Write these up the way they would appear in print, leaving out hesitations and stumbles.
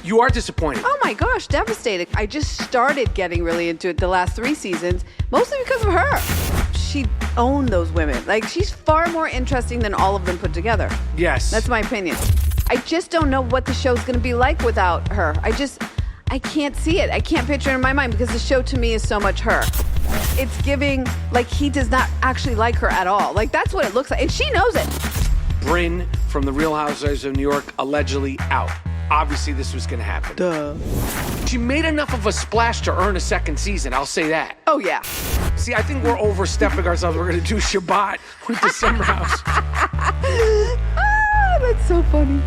You are disappointed. Oh my gosh, devastated. I just started getting really into it the last 3 seasons, mostly because of her. She owned those women. Like, she's far more interesting than all of them put together. Yes. That's my opinion. I just don't know what the show's going to be like without her. I can't see it. I can't picture it in my mind because the show to me is so much her. It's giving, like, he does not actually like her at all. Like, that's what it looks like. And she knows it. Brynn from The Real Housewives of New York allegedly out. Obviously, this was going to happen. Duh. She made enough of a splash to earn a second season. I'll say that. Oh, yeah. See, I think we're overstepping ourselves. We're going to do Shabbat with the Summer House. Ah, that's so funny.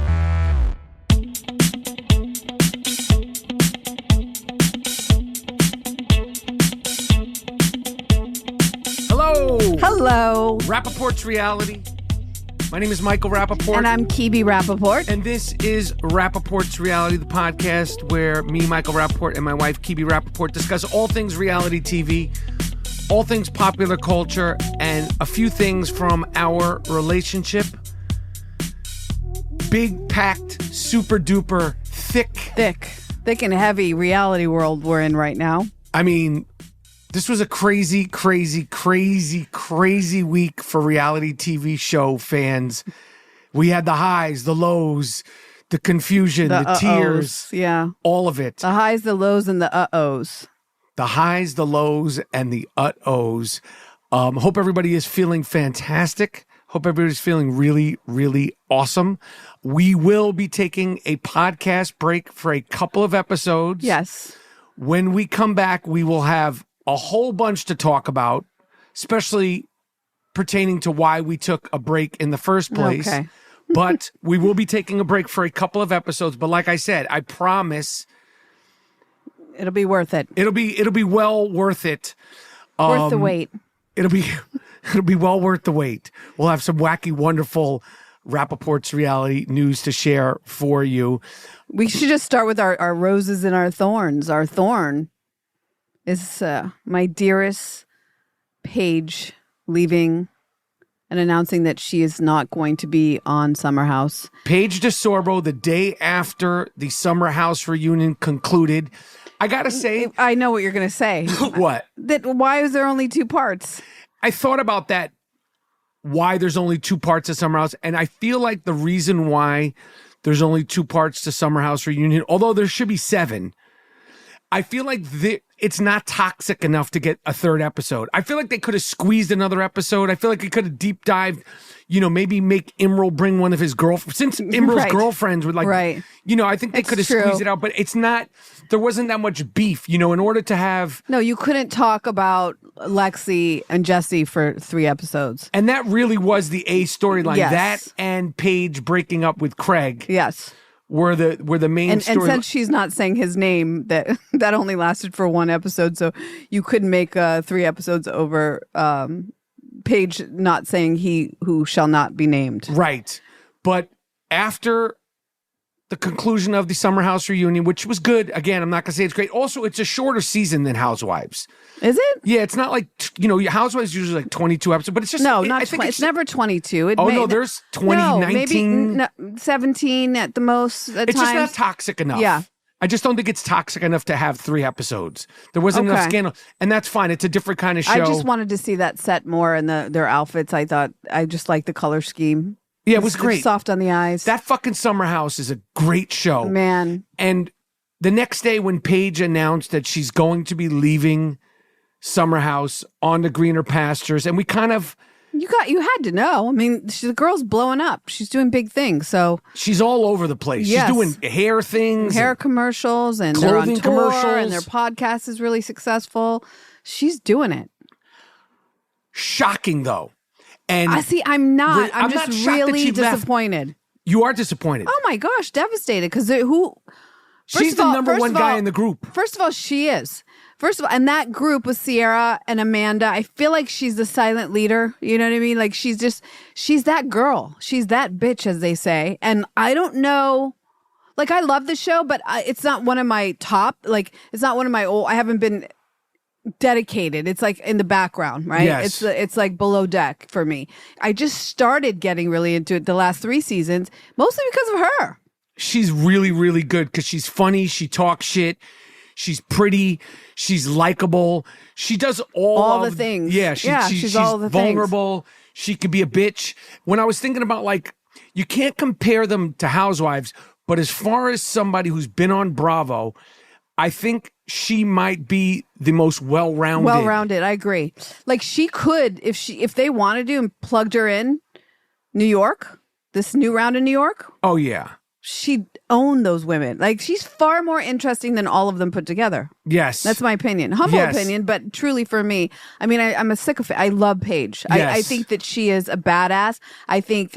Hello. Rapaport'S Reality. My name is Michael Rapaport. And I'm Kebe Rapaport. And this is Rapaport'S Reality, the podcast where me, Michael Rapaport, and my wife, Kebe Rapaport, discuss all things reality TV, all things popular culture, and a few things from our relationship. Big, packed, super duper, thick and heavy reality world we're in right now. I mean, this was a crazy week for reality TV show fans. We had the highs, the lows, the confusion, the tears. Yeah. All of it. The highs, the lows, and the uh-ohs. The highs, the lows, and the uh-ohs. Hope everybody is feeling fantastic. Hope everybody's feeling really, really awesome. We will be taking a podcast break for a couple of episodes. Yes. When we come back, we will have a whole bunch to talk about, especially pertaining to why we took a break in the first place. Okay. But we will be taking a break for a couple of episodes. But like I said, I promise it'll be worth it. It'll be well worth it. Worth the wait. It'll be well worth the wait. We'll have some wacky, wonderful Rapaport'S reality news to share for you. We should just start with our roses and our thorns. Our thorn is my dearest Paige leaving and announcing that she is not going to be on Summer House. Paige Desorbo, the day after the Summer House reunion concluded, I gotta say, I know what you're gonna say. What? That why is there only 2 parts? I thought about that. Why there's only 2 parts of Summer House, and I feel like the reason why there's only 2 parts to Summer House reunion, although there should be 7. I feel like it's not toxic enough to get a 3rd episode. I feel like they could have squeezed another episode. I feel like it could have deep dived, maybe make Emerald bring one of his girlfriends. Since Emerald's girlfriends would I think they could have squeezed it out, but it's not, there wasn't that much beef, in order to have. No, you couldn't talk about Lexi and Jesse for 3 episodes. And that really was the A storyline. Yes. That and Paige breaking up with Craig. Yes. Were the main story. And since she's not saying his name, that only lasted for 1 episode, so you couldn't make 3 episodes over Paige not saying he who shall not be named. Right. But after the conclusion of the Summer House reunion, which was good, again, I'm not going to say it's great. Also, it's a shorter season than Housewives. Is it? Yeah, it's not like, Housewives usually like 22 episodes, but it's just... No, not 20. It's never 22. There's 2019. No, maybe 17 at the most at It's times. just not toxic enough. Yeah. I just don't think it's toxic enough to have 3 episodes. There wasn't enough scandal. And that's fine. It's a different kind of show. I just wanted to see that set more and their outfits. I thought, I just liked the color scheme. Yeah, it was great. Soft on the eyes. That fucking Summer House is a great show. Man. And the next day when Paige announced that she's going to be leaving Summer House on to greener pastures, and we kind of... You had to know. I mean, the girl's blowing up. She's doing big things, so... She's all over the place. Yes. She's doing hair things. Hair commercials, and they're on clothing tour, commercials. and their podcast is really successful. She's doing it. Shocking, though. And I see. I'm not. I'm not just shocked that really she left. disappointed. You are disappointed. Oh my gosh, devastated because who? She's the number one guy in the group. First of all, she is. First of all, and that group with Sierra and Amanda, I feel like she's the silent leader. You know what I mean? Like she's that girl. She's that bitch, as they say. And I don't know. Like I love the show, but it's not one of my top. Like it's not one of my old. I haven't been dedicated. It's like in the background, right? Yes. It's like below deck for me. I just started getting really into it the last 3 seasons, mostly because of her. she's really, really good because she's funny. She talks shit. She's pretty. She's likable. She does all the things. Yeah, she's all the vulnerable. Things. She could be a bitch. When I was thinking about, like, you can't compare them to Housewives, but as far as somebody who's been on Bravo, I think she might be the most well-rounded. Well-rounded, I agree. Like, she could, if they wanted to and plugged her in New York, this new round in New York. Oh, yeah. She'd own those women. Like, she's far more interesting than all of them put together. Yes. That's my opinion. Humble opinion, but truly for me, I mean, I'm a sycophant. I love Paige. Yes. I think that she is a badass. I think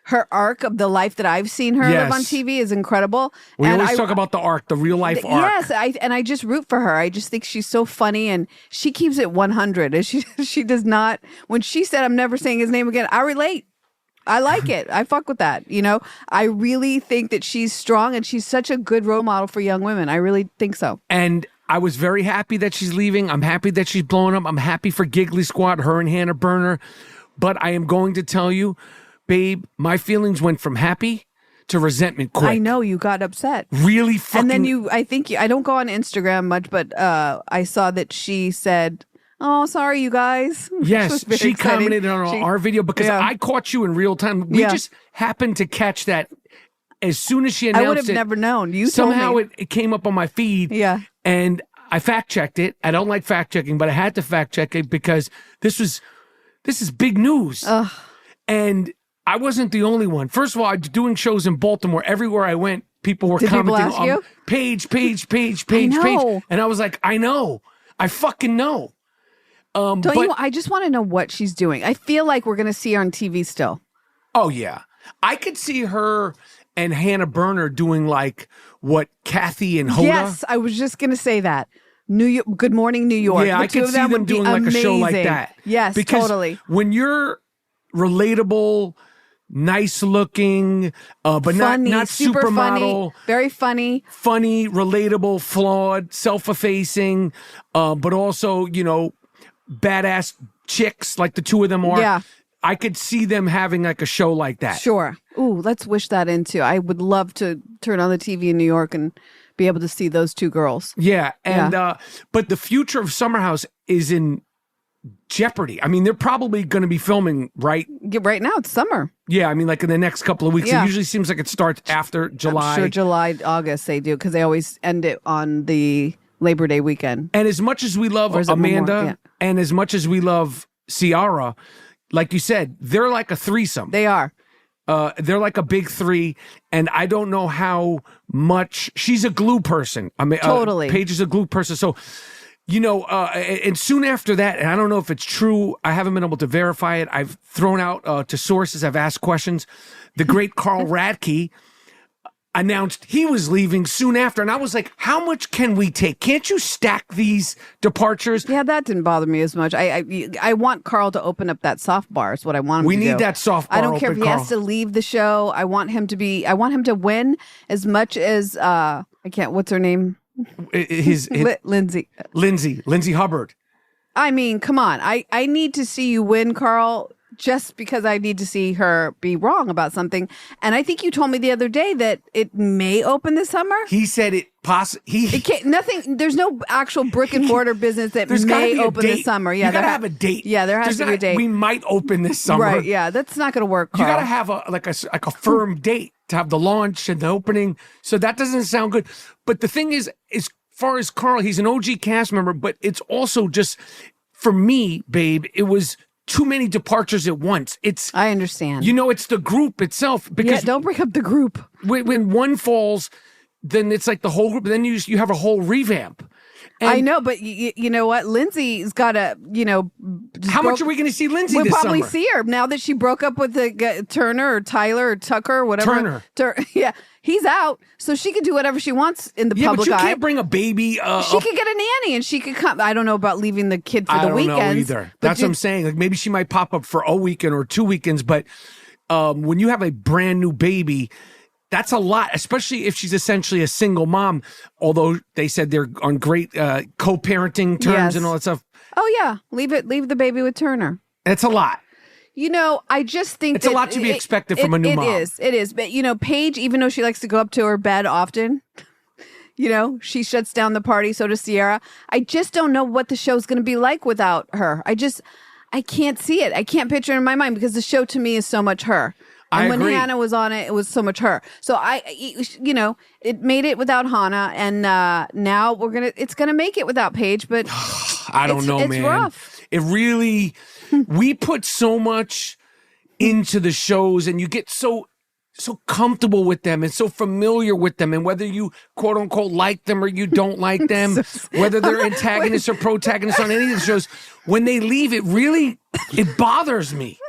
her arc of the life that I've seen her live on TV is incredible. We always talk about the arc, the real life arc. Yes, I just root for her. I just think she's so funny, and she keeps it 100. And she does not. When she said, "I'm never saying his name again," I relate. I like it. I fuck with that. You know, I really think that she's strong, and she's such a good role model for young women. I really think so. And I was very happy that she's leaving. I'm happy that she's blowing up. I'm happy for Giggly Squad, her and Hannah Berner. But I am going to tell you, babe, my feelings went from happy to resentment quick. I know, you got upset. Really fucking. And then I don't go on Instagram much, but I saw that she said, "Oh, sorry, you guys." Yes, she commented on our video because I caught you in real time. We just happened to catch that as soon as she announced it. I would have never known. You somehow told me. It came up on my feed. Yeah. And I fact checked it. I don't like fact checking, but I had to fact check it because this is big news. Ugh. And I wasn't the only one. First of all, I was doing shows in Baltimore. Everywhere I went, people were commenting on Paige. And I was like, I know. I fucking know. I just want to know what she's doing. I feel like we're going to see her on TV still. Oh, yeah. I could see her and Hannah Berner doing like what Kathy and Hoda. Yes, I was just going to say that. Good Morning New York. Yeah, I could see them doing like a show like that. Yes, because totally. When you're relatable, nice looking, but funny, not super supermodel. Funny, very funny. Funny, relatable, flawed, self-effacing, but also, you know, badass chicks like the two of them are. Yeah. I could see them having like a show like that. Sure. Ooh, let's wish that into. I would love to turn on the TV in New York and be able to see those two girls. Yeah. And but the future of Summer House is in jeopardy. I mean, they're probably going to be filming right now. It's summer. Yeah, I mean, like in the next couple of weeks. It usually seems like it starts after July. I'm sure July, August they do, because they always end it on the Labor Day weekend. And as much as we love Amanda and as much as we love Ciara, like you said, they're like a threesome. They are. They're like a big three, and I don't know how much she's a glue person. I mean, totally. Paige is a glue person. So, you know, and soon after that, and I don't know if it's true, I haven't been able to verify it. I've thrown out to sources, I've asked questions. The great Carl Radke announced he was leaving soon after, and I was like, how much can we take? Can't you stack these departures? Yeah, that didn't bother me as much. I want Carl to open up that soft bar is what I want him to do. We need that soft bar. I don't care if he has to leave the show. I want him to win as much as what's her name? Lindsay Hubbard. I mean, come on. I need to see you win, Carl, just because I need to see her be wrong about something. And I think you told me the other day that it may open this summer. He said it nothing. There's no actual brick and mortar business that may open this summer. Yeah, you gotta have a date. Yeah, there has to be a date. We might open this summer. Right? Yeah, that's not going to work, Carl. You gotta have a firm date to have the launch and the opening. So that doesn't sound good. But the thing is, as far as Carl, he's an OG cast member, but it's also just for me, babe. It was too many departures at once. I understand. You know, it's the group itself. Because don't bring up the group. When one falls, then it's like the whole group. Then you have a whole revamp. And I know, but you know what? Lindsay's got to, how much are we going to see Lindsay we'll this probably summer? See her now that she broke up with the Turner or Tyler or Tucker or whatever. Yeah, he's out, so she can do whatever she wants in the public eye. Yeah, but you can't bring a baby. She could get a nanny, and she could come. I don't know about leaving the kid for the weekends. I don't know either. That's what I'm saying. Like maybe she might pop up for a weekend or 2 weekends, but when you have a brand new baby, that's a lot, especially if she's essentially a single mom, although they said they're on great co-parenting terms and all that stuff. Oh, yeah. Leave the baby with Turner. It's a lot. I just think it's a lot to be expected from a new mom. It is. But, Paige, even though she likes to go up to her bed often, she shuts down the party. So does Sierra. I just don't know what the show's going to be like without her. I can't see it. I can't picture it in my mind because the show to me is so much her. And when Hannah was on it, it was so much her. So it made it without Hannah, and now it's gonna make it without Paige. But I don't know, man. It's rough. It really, we put so much into the shows, and you get so comfortable with them and so familiar with them, and whether you quote unquote like them or you don't like them, whether they're antagonists or protagonists on any of the shows, when they leave, it bothers me.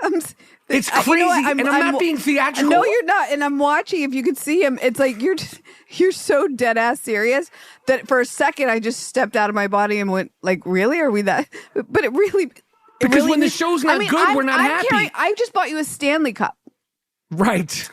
It's crazy, and I'm not being theatrical. No, you're not. And I'm watching. If you could see him, it's like you're so dead ass serious that for a second I just stepped out of my body and went like, "Really? Are we that?" But it really because when the show's not good, we're not happy. I just bought you a Stanley Cup, right?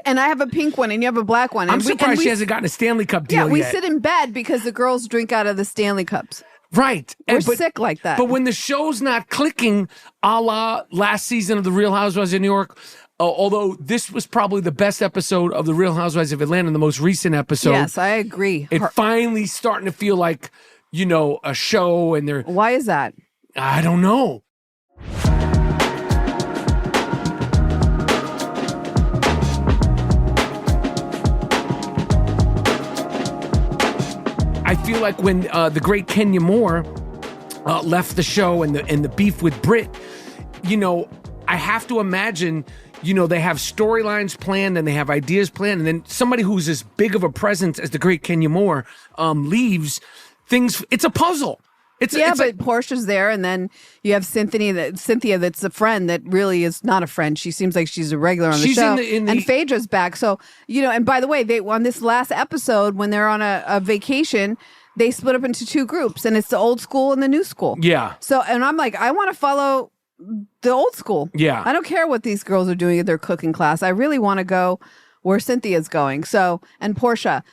And I have a pink one, and you have a black one. I'm surprised she hasn't gotten a Stanley Cup deal yet. Yeah, we sit in bed because the girls drink out of the Stanley Cups. Right. We're sick like that. But when the show's not clicking, a la last season of The Real Housewives of New York, although this was probably the best episode of The Real Housewives of Atlanta, the most recent episode. Yes, I agree. It finally starting to feel like, a show, and they're... Why is that? I don't know. I feel like when the great Kenya Moore left the show and the beef with Britt, I have to imagine, they have storylines planned and they have ideas planned, and then somebody who's as big of a presence as the great Kenya Moore leaves, it's a puzzle. But Portia's there, and then you have Cynthia that's a friend that really is not a friend. She seems like she's a regular on the show. And Phaedra's back. So, and by the way, they on this last episode, when they're on a vacation, they split up into two groups, and it's the old school and the new school. Yeah. So, and I'm like, I want to follow the old school. Yeah. I don't care what these girls are doing at their cooking class. I really want to go where Cynthia's going. So, and Portia.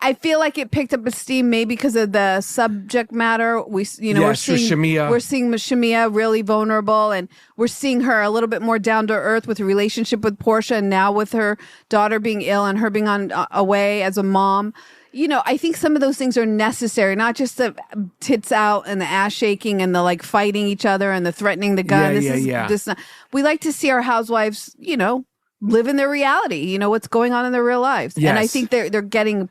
I feel like it picked up steam maybe because of the subject matter. We're seeing Shamia really vulnerable, and we're seeing her a little bit more down to earth with her relationship with Portia, and now with her daughter being ill and her being on away as a mom. I think some of those things are necessary, not just the tits out and the ass shaking and the fighting each other and the threatening the gun. We like to see our housewives, live in their reality. What's going on in their real lives, yes. And I think they're getting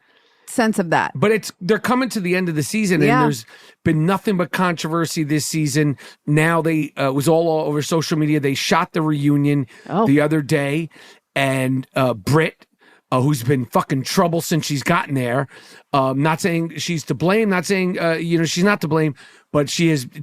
sense of that. But they're coming to the end of the season, and there's been nothing but controversy this season. Now they was all over social media. They shot the reunion the other day, and Britt, who's been fucking trouble since she's gotten there. Not saying she's to blame, not saying she's not to blame, but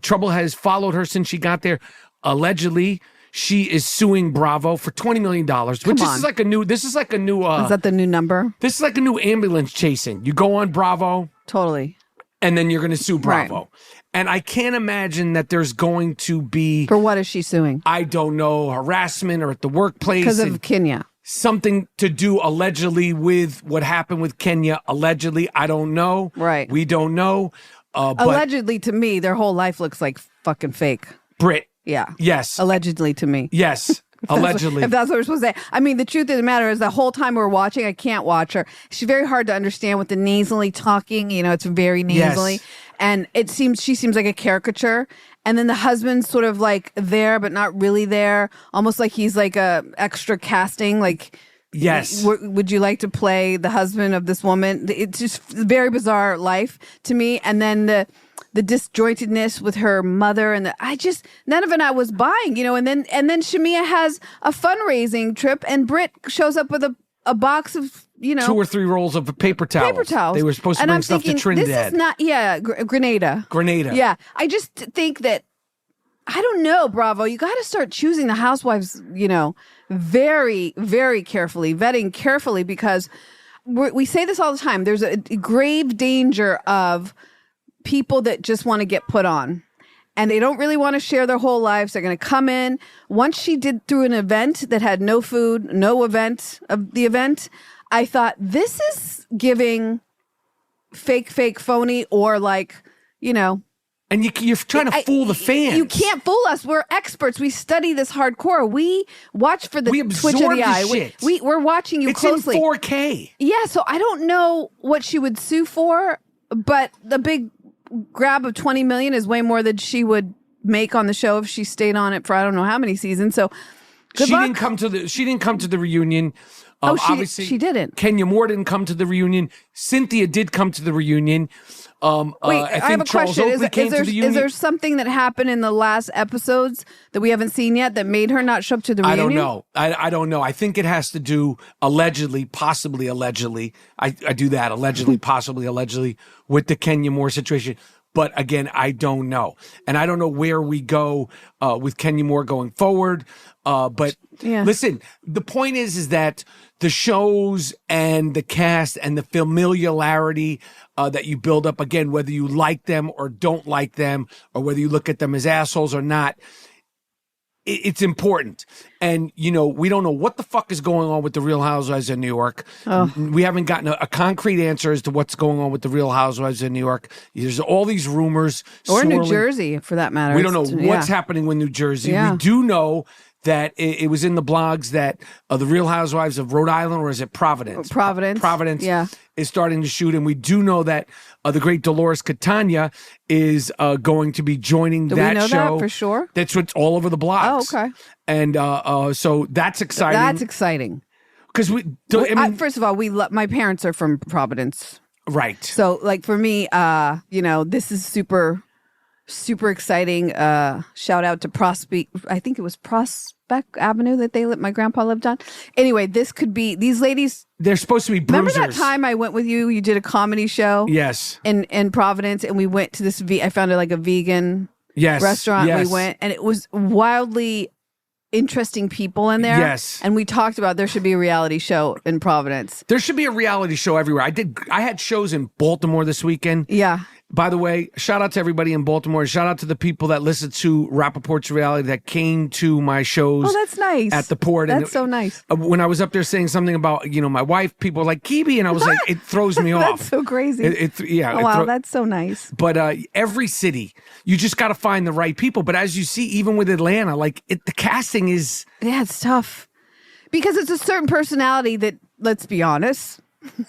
trouble has followed her since she got there. Allegedly, she is suing Bravo for $20 million, which is like a new. This is like a new. Is that the new number? This is like a new ambulance chasing. You go on Bravo, totally, and then you're going to sue Bravo. Right. And I can't imagine that there's going to be. For what is she suing? I don't know, harassment or at the workplace because of Kenya. Something to do allegedly with what happened with Kenya. Allegedly, I don't know. Right, we don't know. Allegedly, to me, their whole life looks like fucking fake. Britt. Yeah. Yes. Allegedly to me. Yes. Allegedly. If that's what we're supposed to say. I mean, the truth of the matter is the whole time we're watching, I can't watch her. She's very hard to understand with the nasally talking. It's very nasally. Yes. And she seems like a caricature. And then the husband's sort of like there, but not really there. Almost like he's like a extra casting. Like, yes. Would you like to play the husband of this woman? It's just a very bizarre life to me. And then the disjointedness with her mother and none of it I was buying, and then Shamia has a fundraising trip and Britt shows up with a box of, 2 or 3 rolls of paper towels. They were supposed to bring stuff to Trinidad. This is not, Grenada. Yeah. I just think that, I don't know, Bravo, you got to start choosing the housewives, very, very carefully, vetting carefully, because we say this all the time. There's a grave danger of people that just want to get put on, and they don't really want to share their whole lives. They're going to come in. Once she did through an event that had no food, no event of the event, I thought, this is giving fake, phony, or And you're trying to fool the fans. You can't fool us. We're experts. We study this hardcore. We watch for the twitch of the eye. Shit. We're watching you closely. It's in 4K. Yeah, so I don't know what she would sue for, but the big grab of $20 million is way more than she would make on the show if she stayed on it for I don't know how many seasons. So good luck. She didn't come to the reunion. Obviously, she didn't. Kenya Moore didn't come to the reunion. Cynthia did come to the reunion. Wait, I have a Charles question. Oakley Is there something that happened in the last episodes that we haven't seen yet that made her not show up to the reunion? I don't know. I don't know. I think it has to do allegedly, possibly allegedly. I do that allegedly, possibly allegedly with the Kenya Moore situation. But again, I don't know. And I don't know where we go with Kenya Moore going forward. But listen, the point is that the shows and the cast and the familiarity that you build up, again, whether you like them or don't like them, or whether you look at them as assholes or not, it's important. And, we don't know what the fuck is going on with the Real Housewives of New York. Oh. We haven't gotten a concrete answer as to what's going on with the Real Housewives of New York. There's all these rumors. Or New Jersey, for that matter. We don't know what's happening with New Jersey. Yeah. We do know that it was in the blogs that the Real Housewives of Rhode Island, or is it Providence? Providence is starting to shoot. And we do know that the great Dolores Catania is going to be joining that show. Do we know that for sure? That's what's all over the blogs. Oh, okay. And so that's exciting. That's exciting. Because first of all, my parents are from Providence. Right. So like for me, this is super exciting. Shout out to Prospect. I think it was Prospect Avenue that my grandpa lived on. Anyway, this could be these ladies. They're supposed to be bruisers. Remember that time I went with you? You did a comedy show. Yes. In Providence, and we went to this. I found it like a vegan restaurant. Yes. We went, and it was wildly interesting people in there. Yes. And we talked about there should be a reality show in Providence. There should be a reality show everywhere. I had shows in Baltimore this weekend. Yeah. By the way, shout out to everybody in Baltimore. Shout out to the people that listened to Rapaport'S Reality that came to my shows. Oh, that's nice. At the port. That's so nice. When I was up there saying something about, my wife, people were like, Kebe, and I was like, it throws me off. That's so crazy. Wow, that's so nice. But every city, you just got to find the right people. But as you see, even with Atlanta, the casting is... Yeah, it's tough. Because it's a certain personality that, let's be honest,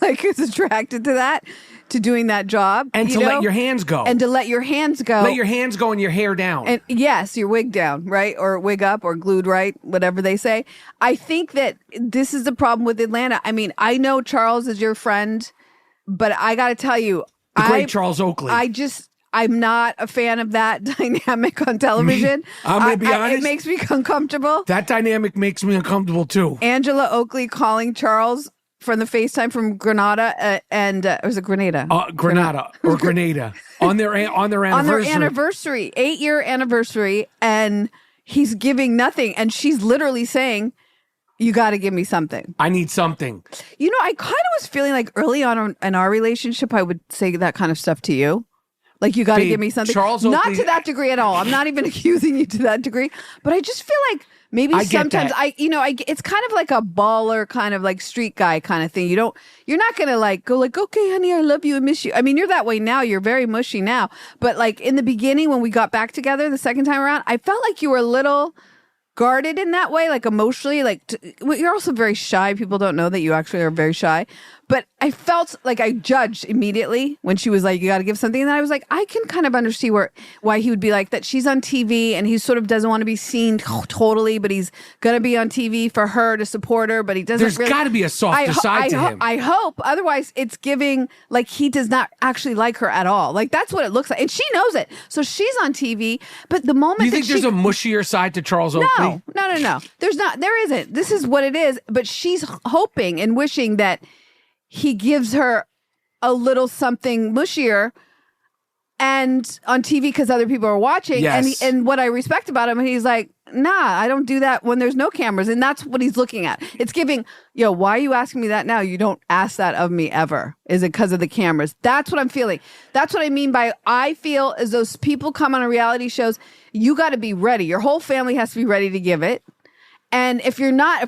is attracted to that. To doing that job. And to let your hands go. And to let your hands go. Let your hands go and your hair down. And yes, your wig down, right? Or wig up or glued right, whatever they say. I think that this is the problem with Atlanta. I mean, I know Charles is your friend, but I got to tell you. The great Charles Oakley. I'm not a fan of that dynamic on television. I'm going to be honest. It makes me uncomfortable. That dynamic makes me uncomfortable too. Angela Oakley calling Charles from the FaceTime from Grenada was it Grenada? Grenada or Grenada on their anniversary. On their anniversary, 8-year anniversary, and he's giving nothing, and she's literally saying, "You got to give me something. I need something." I kind of was feeling like early on in our relationship, I would say that kind of stuff to you. Like, you got to give me something. Charles Oakley, not to that degree at all. I'm not even accusing you to that degree, but I just feel like maybe sometimes it's kind of like a baller kind of like street guy kind of thing. You're not going to go okay, honey, I love you and miss you. I mean, you're that way now. You're very mushy now. But in the beginning, when we got back together the second time around, I felt like you were a little guarded in that way, emotionally. You're also very shy. People don't know that you actually are very shy. But I felt like I judged immediately when she was like, "You got to give something." And then I was like, I can kind of understand why he would be like that. She's on TV and he sort of doesn't want to be seen totally, but he's going to be on TV for her to support her, but he doesn't. There's got to be a softer side to him. I hope. Otherwise, it's giving he does not actually like her at all. That's what it looks like. And she knows it. So she's on TV. But the moment you think there's a mushier side to Charles Oakley? No. There's not. There isn't. This is what it is. But she's hoping and wishing that he gives her a little something mushier and on TV because other people are watching. Yes. And what I respect about him, he's like, nah, I don't do that when there's no cameras. And that's what he's looking at. It's giving, why are you asking me that now? You don't ask that of me ever. Is it because of the cameras? That's what I'm feeling. That's what I mean by I feel as those people come on a reality shows, you got to be ready. Your whole family has to be ready to give it. And if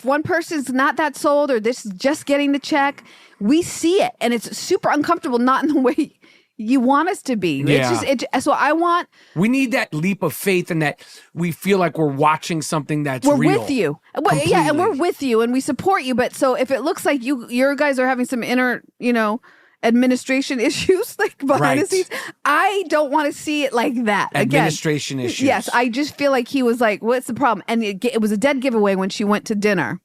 one person's not that sold or this is just getting the check, we see it. And it's super uncomfortable, not in the way you want us to be. Yeah. So I want. We need that leap of faith and that we feel like we're watching something that's we're real. with you. Well, yeah, and we're with you and we support you. But so if it looks like your guys are having some inner, administration issues like behind the scenes, I don't want to see it like that. Administration issues. Yes, I just feel like he was like, what's the problem? And it was a dead giveaway when she went to dinner.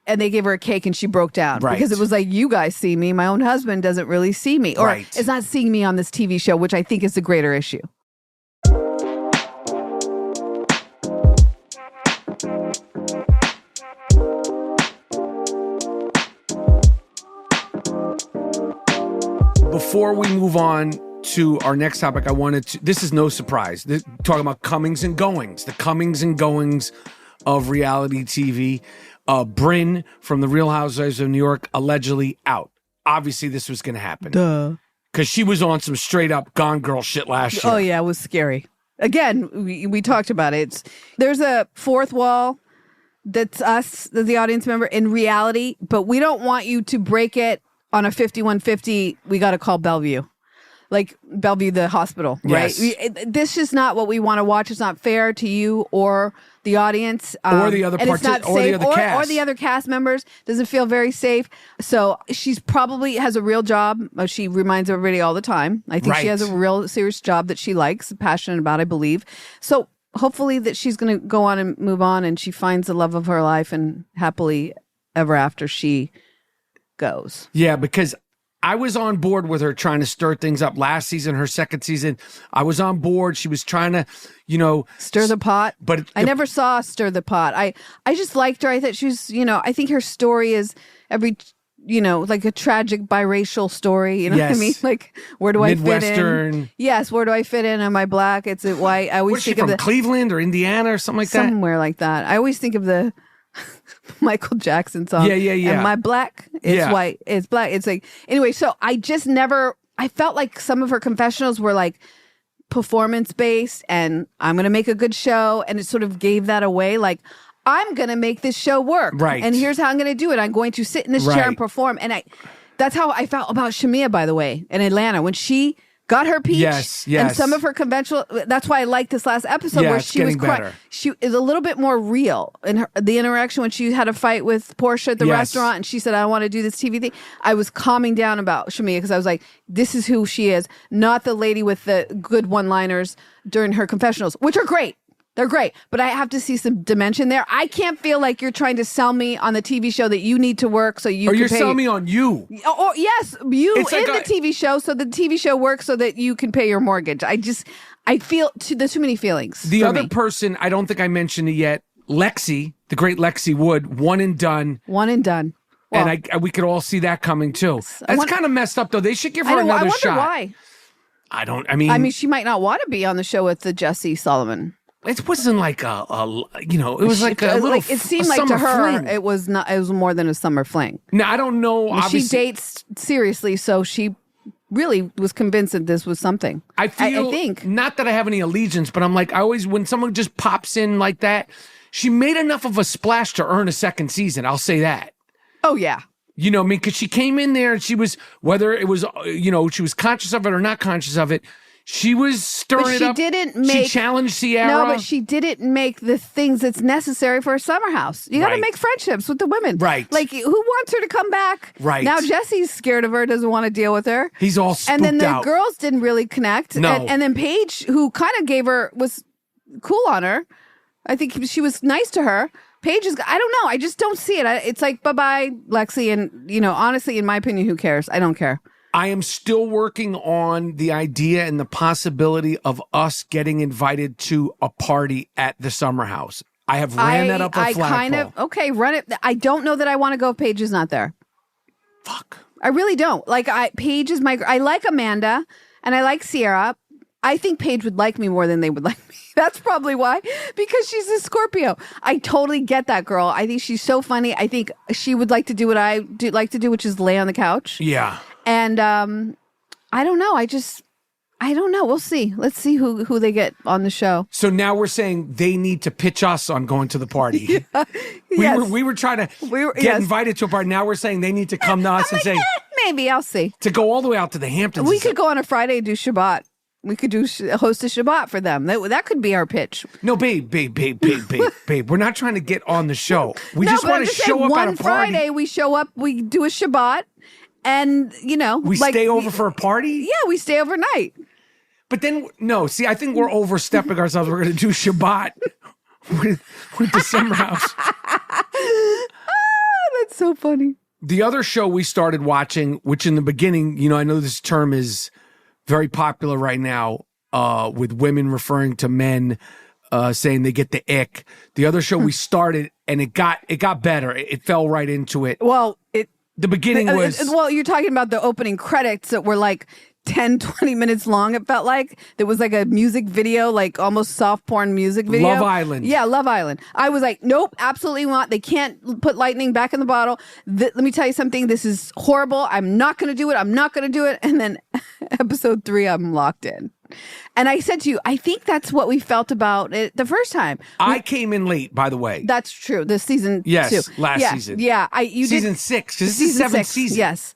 And they gave her a cake and she broke down because it was like, you guys see me. My own husband doesn't really see me. Or is not seeing me on this TV show, which I think is the greater issue. Before we move on to our next topic, this is no surprise. Talking about comings and goings, the comings and goings of reality TV. Brynn from the Real Housewives of New York allegedly out. Obviously, this was going to happen. Duh. Because she was on some straight up Gone Girl shit last year. Oh, yeah, it was scary. Again, we talked about it. There's a fourth wall that's us, the audience member, in reality, but we don't want you to break it on a 5150. We got to call Bellevue. Like Bellevue, the hospital, right? Yes. This is not what we want to watch. It's not fair to you or the audience. Or the other cast. Or the other cast members. Doesn't feel very safe. So she's probably has a real job. She reminds everybody all the time. I think she has a real serious job that she likes, passionate about, I believe. So hopefully that she's going to go on and move on and she finds the love of her life and happily ever after she goes. Yeah, because I was on board with her trying to stir things up last season, her second season. I was on board. She was trying to, stir the pot. But I never saw stir the pot. I just liked her. I thought she was, I think her story is like a tragic biracial story. You know what I mean? Like, where do I fit in? Midwestern. Yes, where do I fit in? Am I black? It's a white. I always Where's she think from, Cleveland or Indiana or something like that? Somewhere like that. I always think of the Michael Jackson song. Yeah. Am I black? It's white. It's black. It's like, anyway, so I felt like some of her confessionals were like performance based and I'm going to make a good show. And it sort of gave that away. Like, I'm going to make this show work. Right. And here's how I'm going to do it. I'm going to sit in this chair and perform. And that's how I felt about Shamia, by the way, in Atlanta. When she got her peach. Yes. And some of her conventional, that's why I liked this last episode where she was crying. She is a little bit more real in the interaction when she had a fight with Portia at the restaurant and she said, I want to do this TV thing. I was calming down about Shamia because I was like, this is who she is, not the lady with the good one-liners during her confessionals, which are great. They're great, but I have to see some dimension there. I can't feel like you're trying to sell me on the TV show that you need to work so you can pay. Or you're selling me on you. Oh, yes, you in the TV show so the TV show works so that you can pay your mortgage. I feel there's too many feelings. The other person, I don't think I mentioned it yet, Lexi, the great Lexi Wood, one and done. One and done. Well, and we could all see that coming too. That's kind of messed up though. They should give her another shot. I wonder why. I mean, she might not want to be on the show with the Jesse Sullivan. It wasn't like it was like a little. It seemed like to her, fling. It was not. It was more than a summer fling. Now I don't know. Obviously, she dates seriously, so she really was convinced that this was something. I think not that I have any allegiance, but I'm like when someone just pops in like that, she made enough of a splash to earn a second season. I'll say that. Oh yeah. Because she came in there and she was whether it was she was conscious of it or not conscious of it. She was stirring it up. She challenged Sierra. No, but she didn't make the things that's necessary for a summer house. You got to make friendships with the women. Right. Like, who wants her to come back? Right. Now Jesse's scared of her, doesn't want to deal with her. He's all spooked out. And then the girls didn't really connect. No. And then Paige, who kind of was cool on her. I think she was nice to her. Paige is, I don't know. I just don't see it. It's like, bye-bye, Lexi. And, honestly, in my opinion, who cares? I don't care. I am still working on the idea and the possibility of us getting invited to a party at the summer house. I have ran that up a flagpole. Run it. I don't know that I want to go if Paige is not there. Fuck. I really don't. Like, Paige is I like Amanda and I like Sierra. I think Paige would like me more than they would like me. That's probably why. Because she's a Scorpio. I totally get that girl. I think she's so funny. I think she would like to do what I like to do, which is lay on the couch. Yeah. And I don't know. I don't know. We'll see. Let's see who they get on the show. So now we're saying they need to pitch us on going to the party. We were trying to get invited to a party. Now we're saying they need to come to us and say, hit Maybe. I'll see. To go all the way out to the Hamptons. We could go on a Friday and do Shabbat. We could host a Shabbat for them. That could be our pitch. No, babe. We're not trying to get on the show. We just want to show up at a party. One Friday we show up, we do a Shabbat, and we stay over for a party. Yeah, we stay overnight. But then I think we're overstepping ourselves. We're going to do Shabbat with the Summer House. That's so funny. The other show we started watching, which in the beginning, I know this term is very popular right now, with women referring to men, saying they get the ick. The other show we started, and it got better. It fell right into it. Well, the beginning was... Well, you're talking about the opening credits that were like 10, 20 minutes long, it felt like. There was like a music video, like almost soft porn music video. Love Island. Yeah, Love Island. I was like, nope, absolutely not. They can't put lightning back in the bottle. Let me tell you something. This is horrible. I'm not going to do it. I'm not going to do it. And then episode 3, I'm locked in. And I said to you, I think that's what we felt about it the first time. I came in late, by the way. That's true. The season 2. Last season. Yeah. Season 6, because this is 7th season. Yes.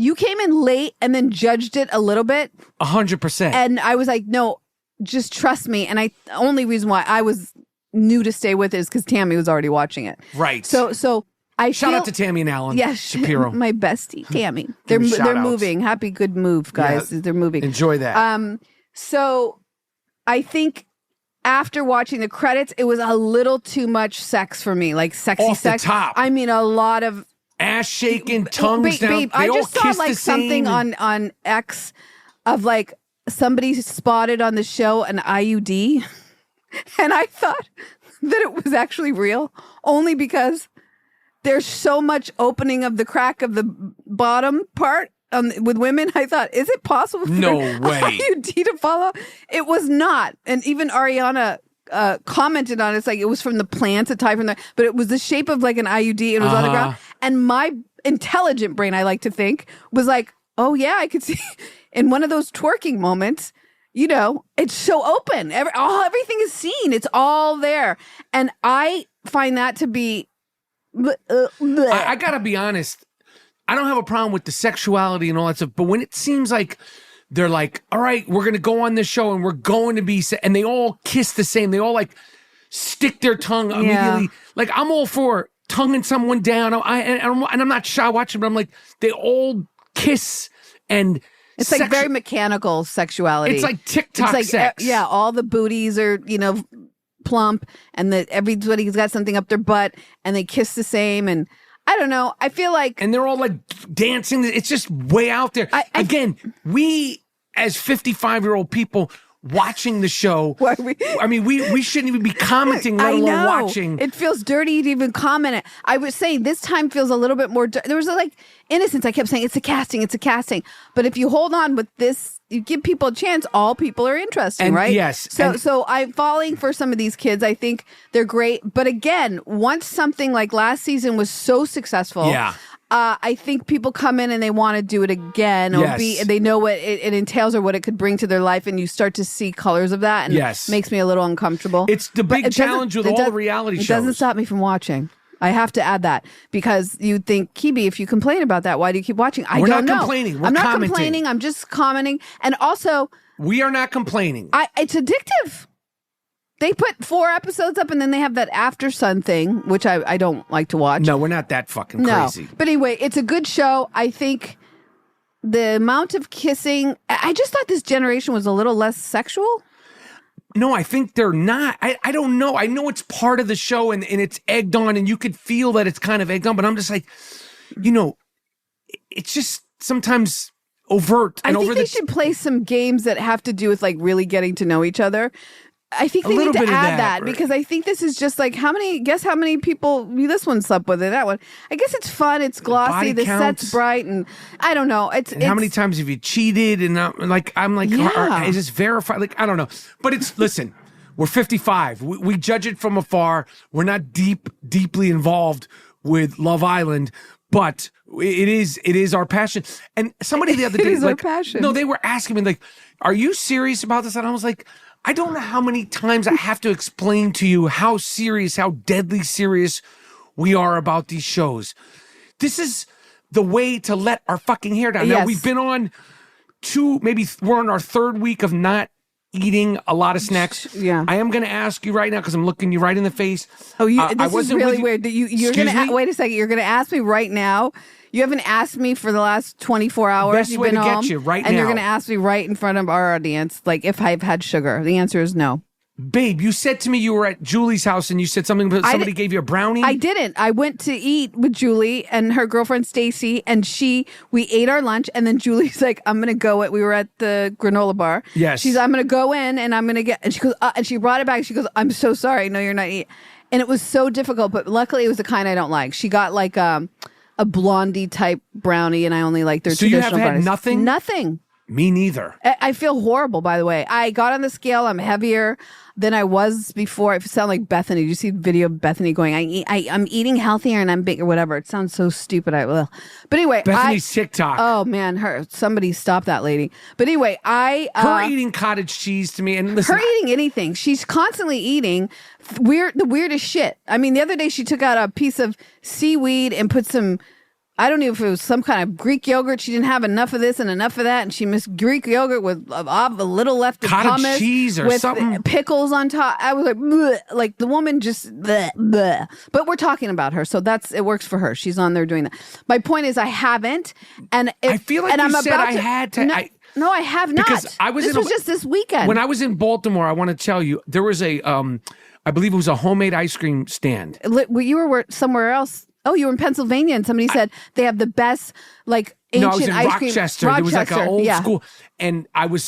You came in late and then judged it a little bit. 100%. And I was like, no, just trust me. And the only reason why I was new to stay with it is because Tammy was already watching it. Right. So I shout out to Tammy and Alan Shapiro. My bestie, Tammy. They're moving. Happy good move, guys. Yeah, they're moving. Enjoy that. So I think after watching the credits, it was a little too much sex for me, like sexy Off sex. The top. I mean, a lot of ass shaking, tongues down. Babe, I just saw like something on X of like somebody spotted on the show an IUD, and I thought that it was actually real, only because there's so much opening of the crack of the bottom part with women. I thought, is it possible for no way IUD to follow? It was not, and even Ariana commented on it. It's like it was from the plants, a type from there, but it was the shape of like an IUD and it was on the ground. And my intelligent brain, I like to think, was like, oh yeah, I could see in one of those twerking moments, it's so open. Everything is seen. It's all there. And I find that to be I gotta be honest, I don't have a problem with the sexuality and all that stuff, but when it seems like they're like, all right, we're going to go on this show and we're going to be... And they all kiss the same. They all like stick their tongue immediately. Yeah. Like, I'm all for tonguing someone down. And I'm not shy watching, but I'm like, they all kiss and... It's like very mechanical sexuality. It's like TikTok sex. Yeah, all the booties are, plump and everybody's got something up their butt and they kiss the same and... I don't know. I feel like... And they're all like dancing. It's just way out there. Again, we as 55-year-old people watching the show, we shouldn't even be commenting, let alone watching. It feels dirty to even comment it. I was saying this time feels a little bit more... There was like innocence. I kept saying, it's a casting. But if you hold on with this, you give people a chance, all people are interesting, right? Yes. So I'm falling for some of these kids. I think they're great. But again, once something like last season was so successful, I think people come in and they want to do it again, or they know what it entails or what it could bring to their life, and you start to see colors of that, and it makes me a little uncomfortable. It's the big challenge with all the reality shows. It doesn't stop me from watching. I have to add that, because you'd think, Kebe, if you complain about that, why do you keep watching? We're not complaining. I'm not complaining. I'm just commenting. And also... We are not complaining. It's addictive. They put 4 episodes up and then they have that After Sun thing, which I don't like to watch. No, we're not that fucking crazy. But anyway, it's a good show. I think the amount of kissing... I just thought this generation was a little less sexual. No, I think they're not. I don't know. I know it's part of the show and it's egged on and you could feel that it's kind of egged on, but I'm just like, it's just sometimes overt. And I think they should play some games that have to do with like really getting to know each other. I think they need to add that because I think this is just like guess how many people this one slept with it, that one. I guess it's fun, it's glossy, the set's bright, and I don't know. It's how many times have you cheated? And I'm like, is this verified? Like, I don't know. But listen, we're 55. We judge it from afar. We're not deeply involved with Love Island, but it is our passion. And somebody the other day, is like, our passion. No, they were asking me like, are you serious about this? And I was like, I don't know how many times I have to explain to you how serious, how deadly serious we are about these shows. This is the way to let our fucking hair down. Now, Yes. we've been on we're on our third week of not eating a lot of snacks. Yeah. I am going to ask you right now, because I'm looking you right in the face. Oh, I this is wasn't with really you- weird. That you're Excuse gonna me? wait a second. You're gonna ask me right now. You haven't asked me for the last 24 hours. Best You've way been to get home, you right and you're now. gonna ask me right in front of our audience, like if I've had sugar. The answer is no. Babe, you said to me you were at Julie's house and you said something about somebody gave you a brownie. I didn't. I went to eat with Julie and her girlfriend Stacy, and we ate our lunch, and then Julie's like, "I'm gonna go." We were at the granola bar. Yes. I'm gonna go in and I'm gonna get. And she goes, and she brought it back. She goes, "I'm so sorry. No, you're not eating." And it was so difficult, but luckily it was the kind I don't like. She got like a blondie type brownie, and I only like their So you traditional have had brownies. nothing? Nothing. Me neither. I feel horrible, by the way. I got on the scale. I'm heavier than I was before. I sound like Bethany. Did you see the video of Bethany going, I'm eating healthier and I'm big or whatever? It sounds so stupid. But anyway. Bethany's TikTok. Oh, man. Somebody stop that lady. But anyway, her eating cottage cheese to me. And listen, her eating anything. She's constantly eating the weirdest shit. I mean, the other day she took out a piece of seaweed and put some, I don't know if it was some kind of Greek yogurt. She didn't have enough of this and enough of that, and she missed Greek yogurt with a little left of cottage hummus cheese or with something. pickles on top. I was like, bleh, like the woman just, bleh, bleh. But we're talking about her, so it works for her. She's on there doing that. My point is, I haven't, and I feel like and you I'm said about I had to. No, I have not. Because I was this was just this weekend. When I was in Baltimore, I want to tell you, there was I believe it was a homemade ice cream stand. You were somewhere else. Oh, you were in Pennsylvania, and somebody said they have the best, like, ancient No, I was in ice cream. Rochester. There was like an old school, and I was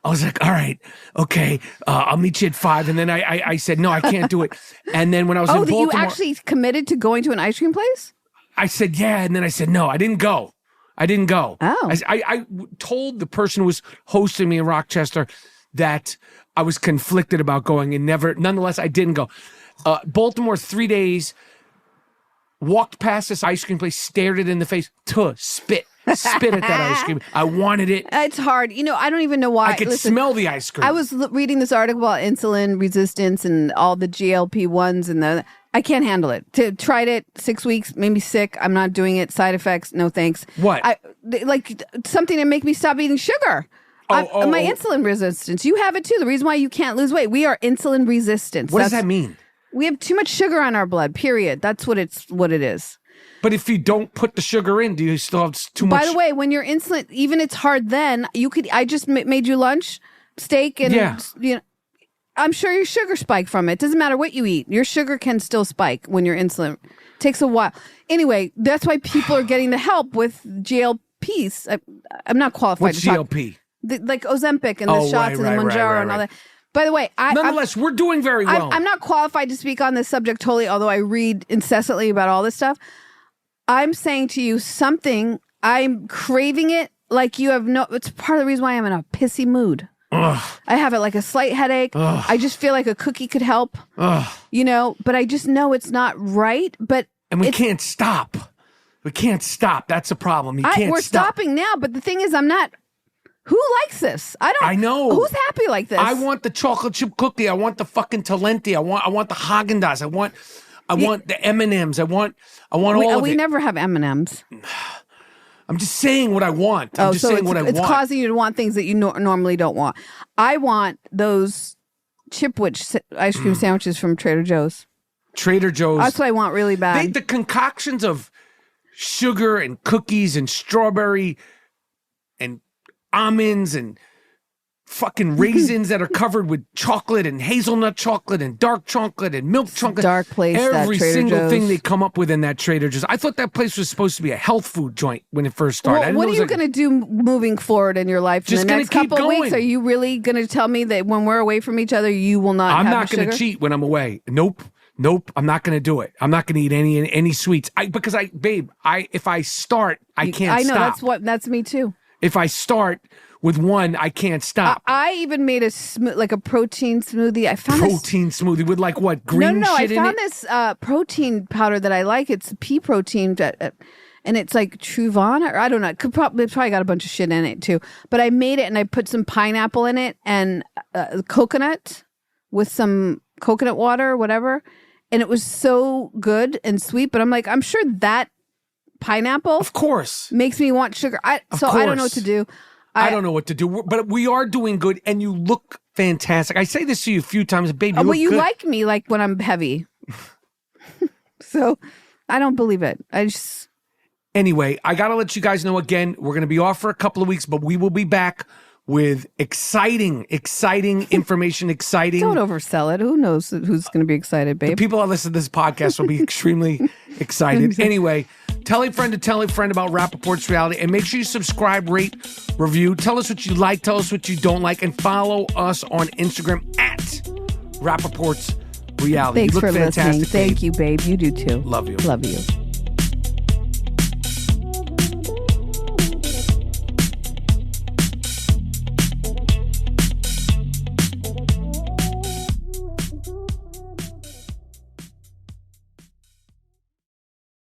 like, all right, okay, I'll meet you at 5. And then I said, no, I can't do it. And then when I was in Baltimore, you actually committed to going to an ice cream place? I said, yeah. And then I said, no, I didn't go. Oh. I told the person who was hosting me in Rochester that I was conflicted about going, and nonetheless, I didn't go. Baltimore, 3 days, walked past this ice cream place, stared it in the face, spit at that ice cream. I wanted it. It's hard. I don't even know why. I could smell the ice cream. I was reading this article about insulin resistance and all the GLP-1s and I can't handle it. Tried it 6 weeks, made me sick. I'm not doing it. Side effects, no thanks. What? Like something to make me stop eating sugar. My insulin resistance. You have it too. The reason why you can't lose weight. We are insulin resistant. What does that mean? We have too much sugar on our blood, period. That's what it is. But if you don't put the sugar in, do you still have too much? By the way, when you're insulin, even it's hard then, I just made you lunch, steak, and, I'm sure your sugar spiked from it. Doesn't matter what you eat. Your sugar can still spike when you're insulin. It takes a while. Anyway, that's why people are getting the help with GLPs. I'm not qualified What's to talk. GLP? Like Ozempic and the shots and the Mounjaro and all that. By the way, nonetheless, we're doing very well. I'm not qualified to speak on this subject totally, although I read incessantly about all this stuff. I'm saying to you something, I'm craving it like you have it's part of the reason why I'm in a pissy mood. Ugh. I have like a slight headache. Ugh. I just feel like a cookie could help, but I just know it's not right. And we can't stop. We can't stop. That's the problem. We're stopping now, but the thing is, I'm not. Who likes this? I know. Who's happy like this? I want the chocolate chip cookie. I want the fucking Talenti. I want the Haagen-Dazs. I want the M&Ms. I want all of it. We never have M&Ms. I'm just saying what I want. It's causing you to want things that you normally don't want. I want those Chipwich ice cream sandwiches from Trader Joe's. Trader Joe's. That's what I want really bad. The concoctions of sugar and cookies and strawberry and almonds and fucking raisins that are covered with chocolate and hazelnut chocolate and dark chocolate and milk chocolate. Dark place. Every that single Joe's. thing they come up with in that Trader Joe's. I thought that place was supposed to be a health food joint when it first started. Well, what are you going to do moving forward in your life in the next couple of weeks? Are you really going to tell me that when we're away from each other, you will not I'm have not going to cheat when I'm away. Nope. I'm not going to do it. I'm not going to eat any sweets. If I start, I can't stop. I know, that's me too. If I start with one, I can't stop. I even made a protein smoothie. I found smoothie with like what green shit in it? No, I found this protein powder that I like. It's pea protein, and it's like Truvon, or I don't know. It's probably got a bunch of shit in it too. But I made it and I put some pineapple in it and coconut with some coconut water or whatever, and it was so good and sweet. But I'm like, I'm sure that pineapple. Of course. Makes me want sugar. I don't know what to do. I don't know what to do, but we are doing good, and you look fantastic. I say this to you a few times, baby. But you like me like when I'm heavy. So I don't believe it. Anyway, I got to let you guys know again, we're going to be off for a couple of weeks, but we will be back with exciting information, Don't oversell it. Who knows who's going to be excited, babe? The people that listen to this podcast will be extremely excited. Anyway, tell a friend to tell a friend about Rapaport's Reality, and make sure you subscribe, rate, review. Tell us what you like, tell us what you don't like, and follow us on Instagram at Rapaport's Reality. Thanks you look for fantastic, listening. babe. Thank you, babe. You do too. Love you. Love you.